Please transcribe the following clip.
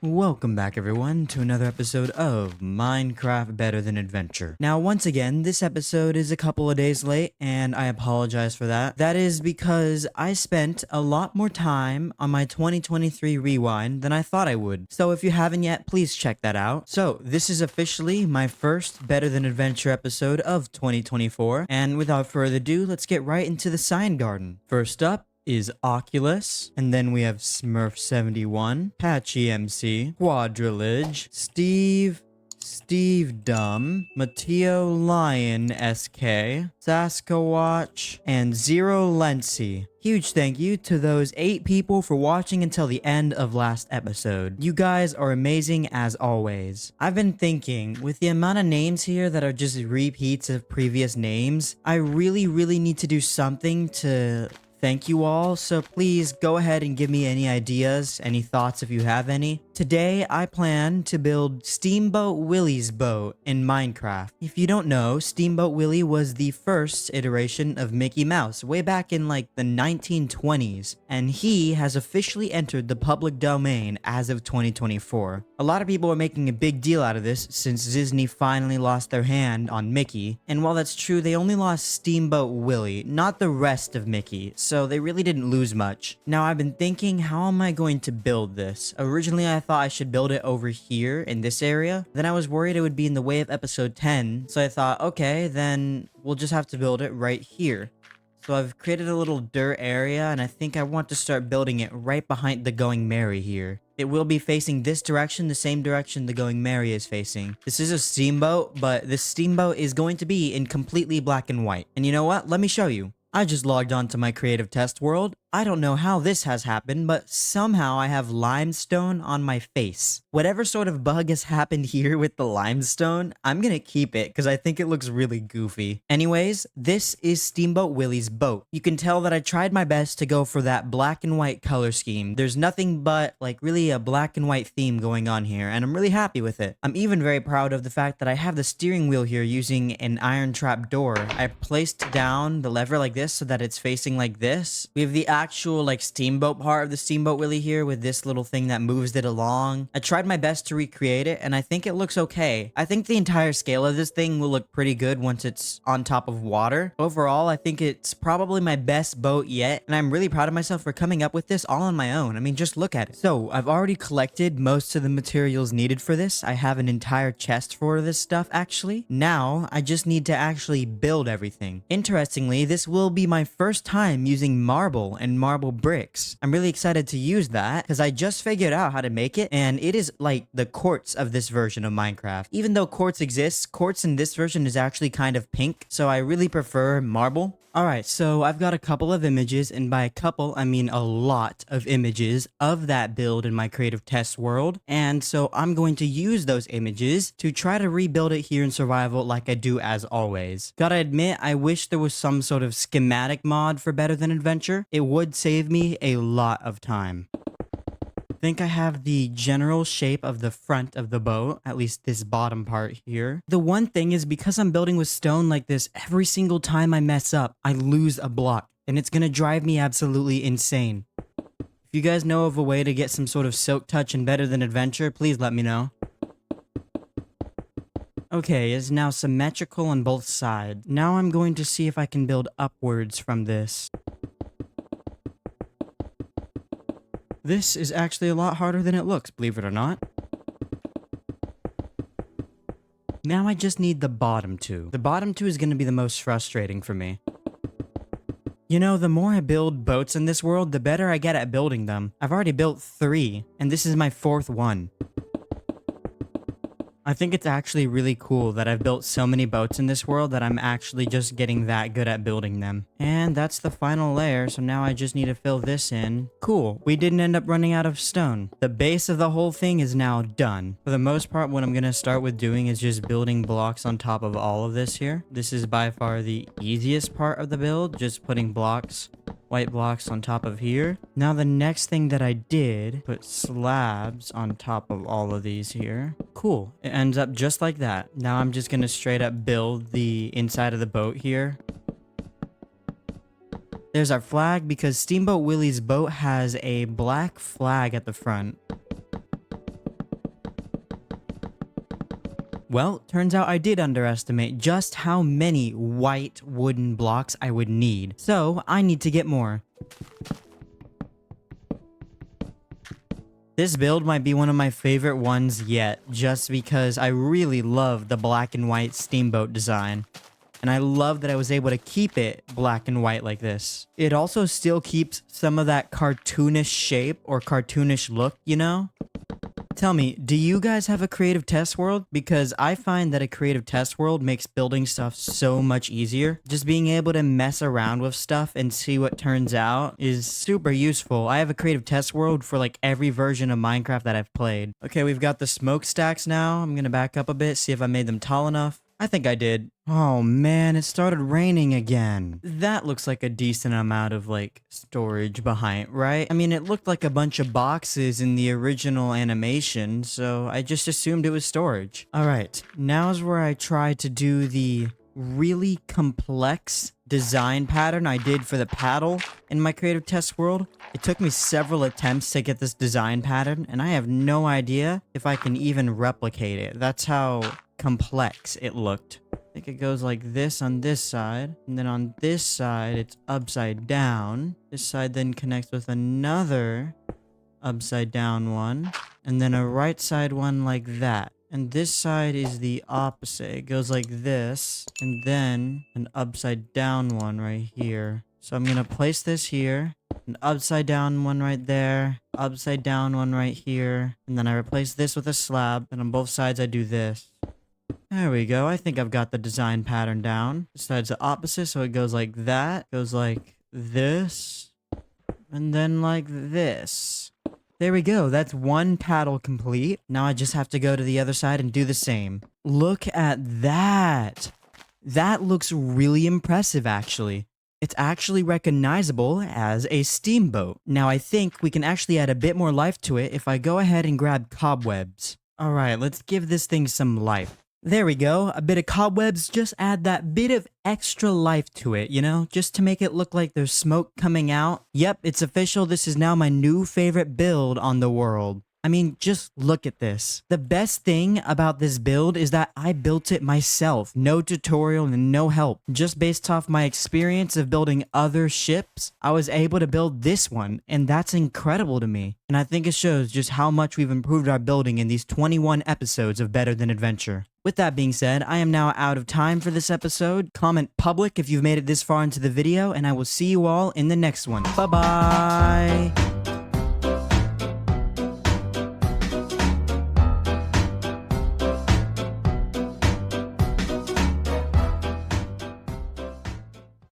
Welcome back everyone to another episode of Minecraft Better Than Adventure. Now once again, this episode is a couple of days late and I apologize for that. That is because I spent a lot more time on my 2023 rewind than I thought I would. So if you haven't yet, please check that out. So this is officially my first Better Than Adventure episode of 2024. And without further ado, let's get right into the sign garden. First up is Oculus, and then we have Smurf71, Patchy MC, Quadrilige, Steve Dumb, Mateo Lion SK, Sasquatch, and Zero Lency. Huge thank you to those 8 people for watching until the end of last episode. You guys are amazing as always. I've been thinking, with the amount of names here that are just repeats of previous names, I really need to do something to thank you all, so please go ahead and give me any ideas, any thoughts if you have any. Today, I plan to build Steamboat Willie's boat in Minecraft. If you don't know, Steamboat Willie was the first iteration of Mickey Mouse way back in like the 1920s, and he has officially entered the public domain as of 2024. A lot of people are making a big deal out of this since Disney finally lost their hand on Mickey, and while that's true, they only lost Steamboat Willie, not the rest of Mickey, so they really didn't lose much. Now I've been thinking, how am I going to build this? Originally I thought I should build it over here in this area. Then I was worried it would be in the way of episode 10. So I thought, okay, then we'll just have to build it right here. So I've created a little dirt area and I think I want to start building it right behind the Going Merry here. It will be facing this direction, the same direction the Going Merry is facing. This is a steamboat, but this steamboat is going to be in completely black and white. And you know what? Let me show you. I just logged on to my creative test world. I don't know how this has happened, but somehow I have limestone on my face. Whatever sort of bug has happened here with the limestone, I'm gonna keep it because I think it looks really goofy. Anyways, this is Steamboat Willie's boat. You can tell that I tried my best to go for that black and white color scheme. There's nothing but like really a black and white theme going on here, and I'm really happy with it. I'm even very proud of the fact that I have the steering wheel here using an iron trap door. I placed down the lever like this so that it's facing like this. We have the actual like steamboat part of the Steamboat Willie here with this little thing that moves it along. I tried my best to recreate it and I think it looks okay. I think the entire scale of this thing will look pretty good once it's on top of water. Overall, I think it's probably my best boat yet, and I'm really proud of myself for coming up with this all on my own. I mean, just look at it. So I've already collected most of the materials needed for this. I have an entire chest for this stuff actually. Now I just need to actually build everything. Interestingly, this will be my first time using marble and marble bricks. I'm really excited to use that because I just figured out how to make it, and it is like the quartz of this version of Minecraft. Even though quartz exists, quartz in this version is actually kind of pink, so I really prefer marble. Alright, so I've got a couple of images, and by a couple, I mean a lot of images of that build in my creative test world, and so I'm going to use those images to try to rebuild it here in survival like I do as always. Gotta admit, I wish there was some sort of schematic mod for Better Than Adventure. It would save me a lot of time. I think I have the general shape of the front of the boat, at least this bottom part here. The one thing is, because I'm building with stone like this, every single time I mess up, I lose a block, and it's gonna drive me absolutely insane. If you guys know of a way to get some sort of silk touch in Better Than Adventure, please let me know. Okay, it's now symmetrical on both sides. Now I'm going to see if I can build upwards from this. This is actually a lot harder than it looks, believe it or not. Now I just need the bottom two. The bottom two is going to be the most frustrating for me. You know, the more I build boats in this world, the better I get at building them. I've already built 3, and this is my 4th one. I think it's actually really cool that I've built so many boats in this world that I'm actually just getting that good at building them. And that's the final layer, so now I just need to fill this in. Cool, we didn't end up running out of stone. The base of the whole thing is now done. For the most part, what I'm gonna start with doing is just building blocks on top of all of this here. This is by far the easiest part of the build, just putting blocks, white blocks on top of here. Now the next thing that I did, put slabs on top of all of these here. Cool, it ends up just like that. Now I'm just gonna straight up build the inside of the boat here. There's our flag, because Steamboat Willie's boat has a black flag at the front. Well, turns out I did underestimate just how many white wooden blocks I would need. So, I need to get more. This build might be one of my favorite ones yet, just because I really love the black and white steamboat design. And I love that I was able to keep it black and white like this. It also still keeps some of that cartoonish shape or cartoonish look, you know? Tell me, do you guys have a creative test world? Because I find that a creative test world makes building stuff so much easier. Just being able to mess around with stuff and see what turns out is super useful. I have a creative test world for like every version of Minecraft that I've played. Okay, we've got the smokestacks now. I'm gonna back up a bit, see if I made them tall enough. I think I did. Oh man, it started raining again. That looks like a decent amount of like storage behind, right? I mean, it looked like a bunch of boxes in the original animation, so I just assumed it was storage. All right, now's where I try to do the really complex design pattern I did for the paddle in my creative test world. It took me several attempts to get this design pattern, and I have no idea if I can even replicate it. That's how complex it looked. I think it goes like this on this side, and then on this side it's upside down. This side then connects with another upside down one, and then a right side one like that. And this side is the opposite. It goes like this, and then an upside down one right here. So I'm gonna place this here, an upside down one right there, upside down one right here, and then I replace this with a slab, and on both sides I do this. There we go. I think I've got the design pattern down. This side's the opposite, so it goes like that, goes like this, and then like this. There we go. That's one paddle complete. Now I just have to go to the other side and do the same. Look at that. That looks really impressive, actually. It's actually recognizable as a steamboat. Now I think we can actually add a bit more life to it if I go ahead and grab cobwebs. All right, let's give this thing some life. There we go, a bit of cobwebs, just add that bit of extra life to it, you know? Just to make it look like there's smoke coming out. Yep, it's official, this is now my new favorite build on the world. I mean, just look at this. The best thing about this build is that I built it myself. No tutorial and no help. Just based off my experience of building other ships, I was able to build this one, and that's incredible to me. And I think it shows just how much we've improved our building in these 21 episodes of Better Than Adventure. With that being said, I am now out of time for this episode. Comment public if you've made it this far into the video, and I will see you all in the next one. Bye-bye!